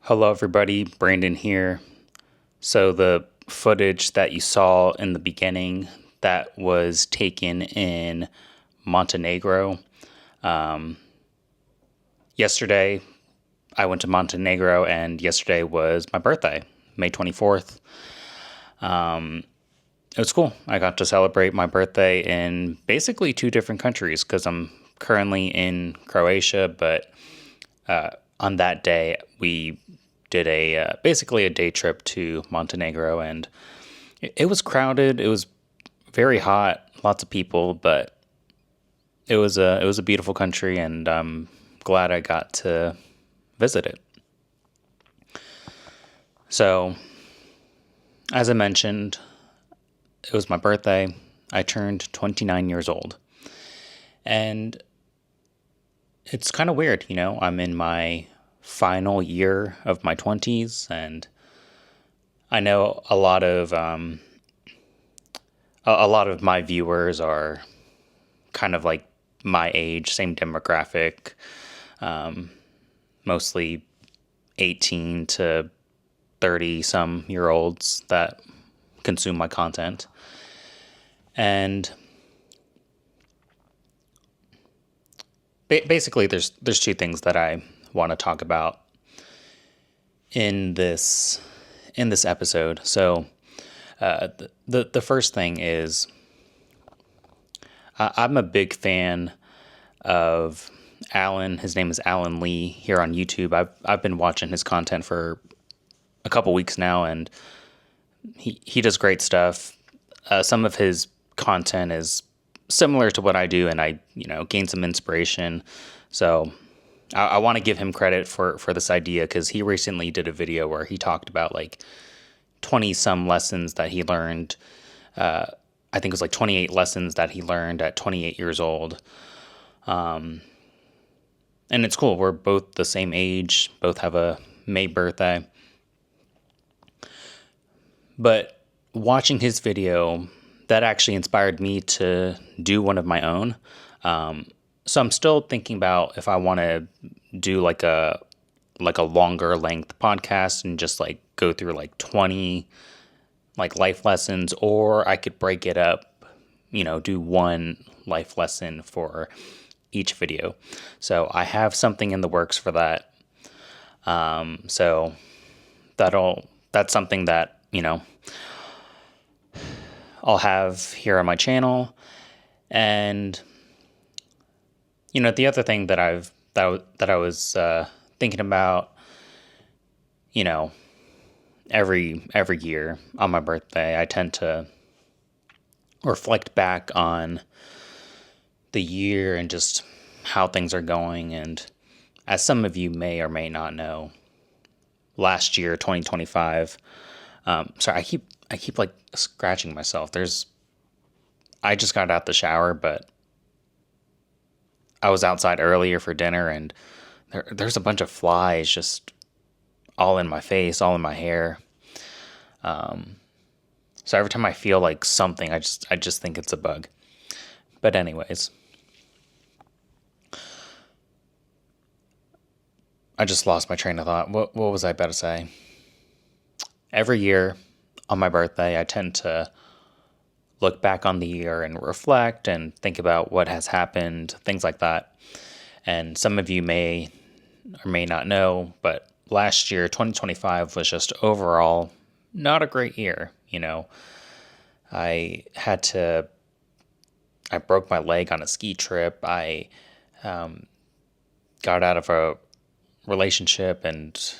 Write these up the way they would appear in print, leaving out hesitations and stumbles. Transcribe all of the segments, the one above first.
Hello, everybody. Brandon here. So, the footage that you saw in the beginning that was taken in Montenegro. Yesterday, I went to Montenegro, and yesterday was my birthday, May 24th. It was cool. I got to celebrate my birthday in basically two different countries because I'm currently in Croatia, but on that day, we did a basically a day trip to Montenegro, and it was crowded. It was very hot, lots of people, but it was a beautiful country, and I'm glad I got to visit it. So, as I mentioned, it was my birthday. I turned 29 years old, and it's kind of weird, I'm in my final year of my 20s, and I know a lot of my viewers are kind of like my age, same demographic, mostly 18 to 30 some year olds that consume my content. And basically there's two things that I want to talk about in this episode. So the first thing is I'm a big fan of Alan. His name is Alan Lee here on YouTube. I've been watching his content for a couple weeks now, and he does great stuff. Some of his content is similar to what I do, and I gain some inspiration. So I want to give him credit for this idea because he recently did a video where he talked about like 20 some lessons that he learned. I think it was like 28 lessons that he learned at 28 years old. And it's cool. We're both the same age, both have a May birthday. But watching his video, that actually inspired me to do one of my own. So I'm still thinking about if I want to do like a longer length podcast and just like go through like 20 like life lessons, or I could break it up, do one life lesson for each video. So I have something in the works for that. So that's something that, I'll have here on my channel. And, the other thing that I was thinking about, every year on my birthday, I tend to reflect back on the year and just how things are going. And as some of you may or may not know, last year, 2025, sorry, I keep like scratching myself. I just got out the shower, but I was outside earlier for dinner, and there's a bunch of flies just all in my face, all in my hair. So every time I feel like something, I just think it's a bug. But anyways, I just lost my train of thought. What was I about to say? Every year on my birthday, I tend to look back on the year and reflect and think about what has happened, things like that. And some of you may or may not know, but last year, 2025, was just overall not a great year. I broke my leg on a ski trip. I got out of a relationship and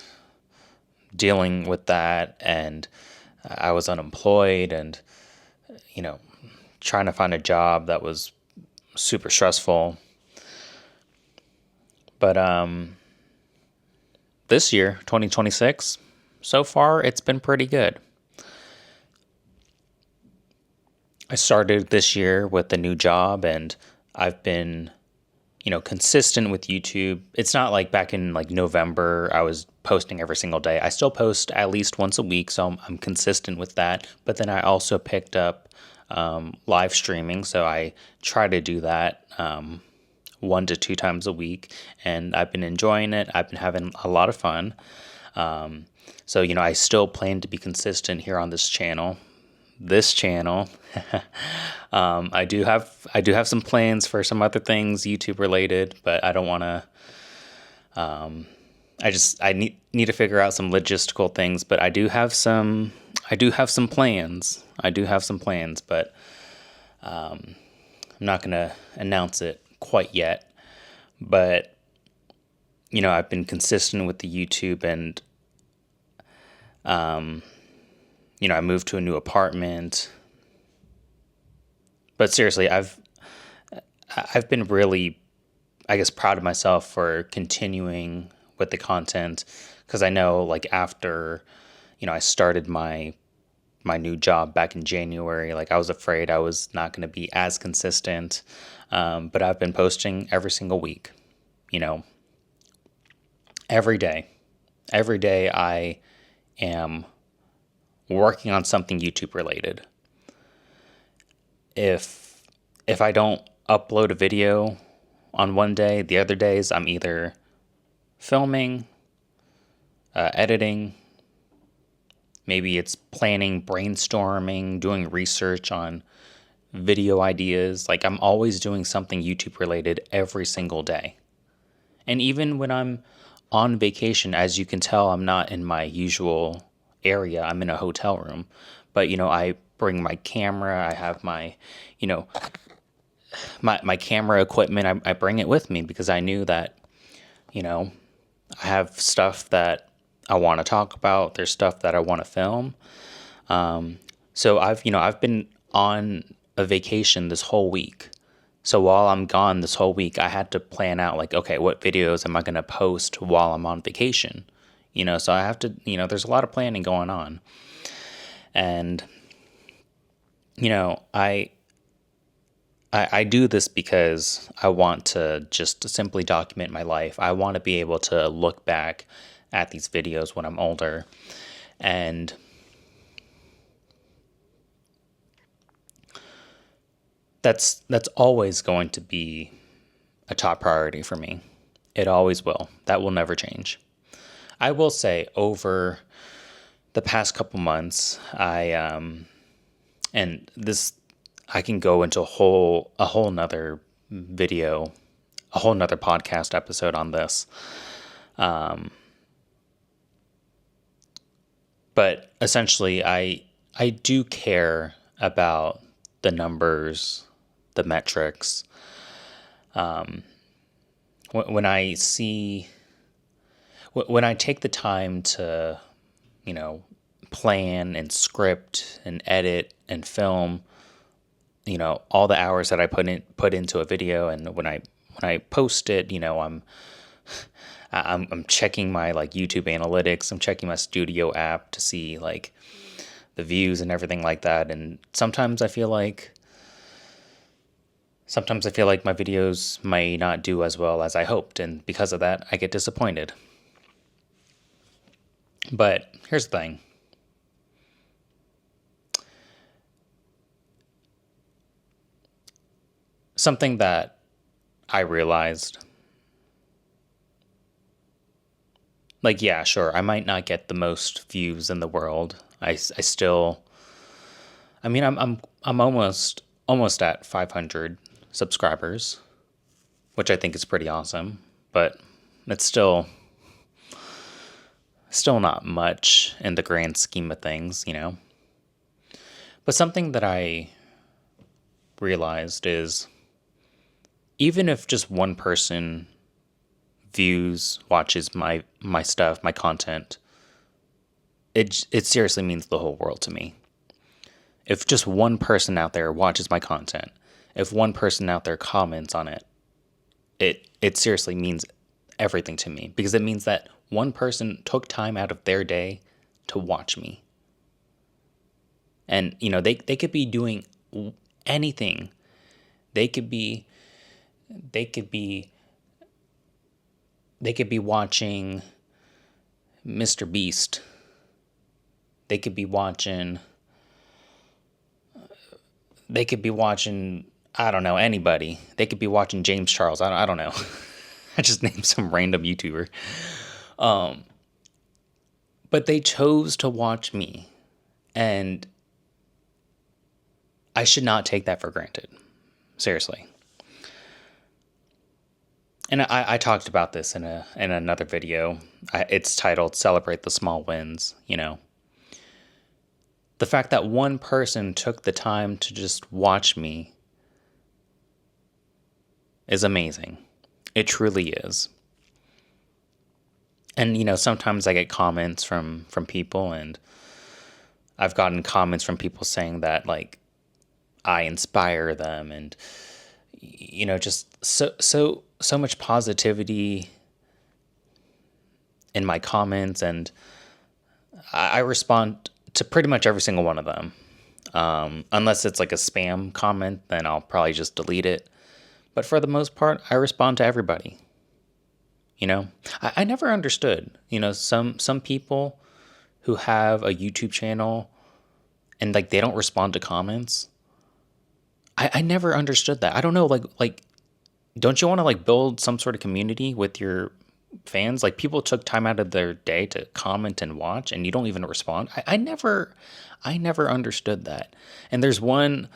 dealing with that, and I was unemployed and, trying to find a job that was super stressful. But this year, 2026, so far it's been pretty good. I started this year with a new job, and I've been, consistent with YouTube. It's not like back in like November, I was posting every single day. I still post at least once a week, so I'm consistent with that. But then I also picked up live streaming, so I try to do that 1 to 2 times a week, and I've been enjoying it. I've been having a lot of fun. So, I still plan to be consistent here on this channel. I do have some plans for some other things YouTube related, but I don't want to. I need to figure out some logistical things, but I do have some plans. But I'm not going to announce it quite yet. But I've been consistent with the YouTube, and I moved to a new apartment. But seriously, I've been really, I guess, proud of myself for continuing with the content, because I know, like, after I started my new job back in January, like, I was afraid I was not going to be as consistent. But I've been posting every single week, every day. Every day I am working on something YouTube related. If I don't upload a video on one day, the other days I'm either filming, editing, maybe it's planning, brainstorming, doing research on video ideas. Like, I'm always doing something YouTube related every single day. And even when I'm on vacation, as you can tell, I'm not in my usual area. I'm in a hotel room. But, I bring my camera. I have my, my camera equipment. I bring it with me because I knew that, I have stuff that I want to talk about. There's stuff that I want to film. So I've been on a vacation this whole week. So while I'm gone this whole week, I had to plan out, like, okay, what videos am I going to post while I'm on vacation? So I have to, there's a lot of planning going on. And, I do this because I want to just simply document my life. I want to be able to look back at these videos when I'm older. And that's always going to be a top priority for me. It always will. That will never change. I will say, over the past couple months, and this, I can go into a whole nother video, a whole nother podcast episode on this. But essentially, I do care about the numbers, the metrics. When I take the time to, plan and script and edit and film, all the hours that I put into a video, and when I post it, I'm checking my, like, YouTube analytics. I'm checking my studio app to see, like, the views and everything like that. And sometimes I feel like my videos may not do as well as I hoped, and because of that, I get disappointed. But here's the thing. Something that I realized, like, yeah, sure, I might not get the most views in the world. I still, I mean, I'm almost at 500 subscribers, which I think is pretty awesome, but it's still not much in the grand scheme of things, But something that I realized is, even if just one person watches my stuff, my content, it seriously means the whole world to me. If just one person out there watches my content, if one person out there comments on it, it seriously means everything to me, because it means that one person took time out of their day to watch me. And, they could be doing anything. They could be watching Mr. Beast. They could be watching, I don't know, anybody. They could be watching James Charles. I don't know. I just named some random YouTuber. But they chose to watch me, and I should not take that for granted. Seriously. And I talked about this in another video. It's titled "Celebrate the Small Wins." The fact that one person took the time to just watch me is amazing. It truly is. And sometimes I get comments from people, and I've gotten comments from people saying that like I inspire them, and just so much positivity in my comments, and I respond to pretty much every single one of them. Unless it's like a spam comment, then I'll probably just delete it. But for the most part, I respond to everybody. I never understood, some people who have a YouTube channel and like they don't respond to comments. I never understood that. I don't know, like don't you want to like build some sort of community with your fans? Like people took time out of their day to comment and watch, and you don't even respond. I never understood that. And there's one,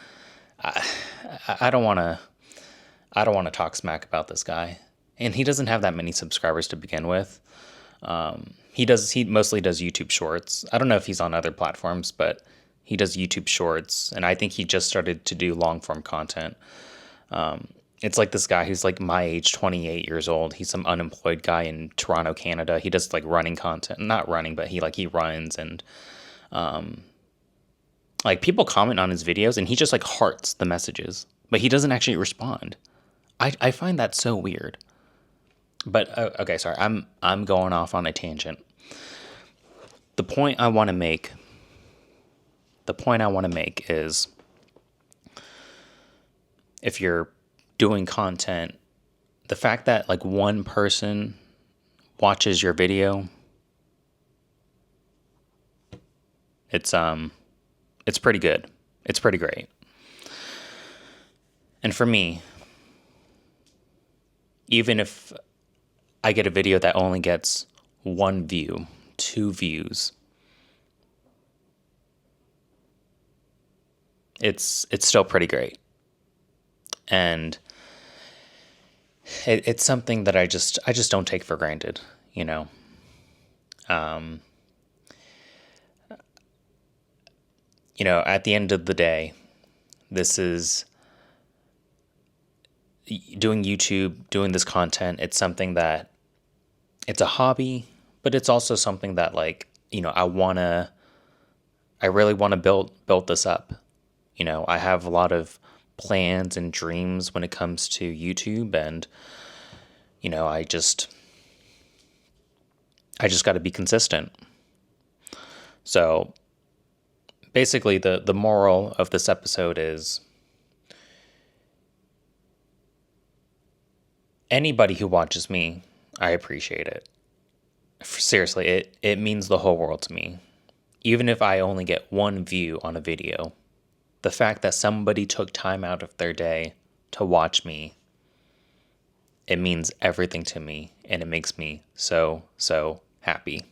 I don't want to talk smack about this guy, and he doesn't have that many subscribers to begin with. He mostly does YouTube Shorts. I don't know if he's on other platforms, but he does YouTube Shorts, and I think he just started to do long form content. It's like this guy who's like my age, 28 years old. He's some unemployed guy in Toronto, Canada. He does like running content, not running, but he runs, and like people comment on his videos, and he just like hearts the messages, but he doesn't actually respond. I find that so weird. But okay, sorry, I'm going off on a tangent. The point I want to make is, if you're doing content, the fact that like one person watches your video, it's pretty good. It's pretty great. And for me, even if I get a video that only gets 1 view, 2 views, it's still pretty great. And it's something that I just don't take for granted, at the end of the day, this is doing YouTube, doing this content. It's something that it's a hobby, but it's also something that like, I really want to build this up. I have a lot of plans and dreams when it comes to YouTube, and I just got to be consistent. So basically the moral of this episode is, anybody who watches me, I appreciate it. Seriously, it means the whole world to me. Even if I only get 1 view on a video, the fact that somebody took time out of their day to watch me, it means everything to me, and it makes me so, so happy.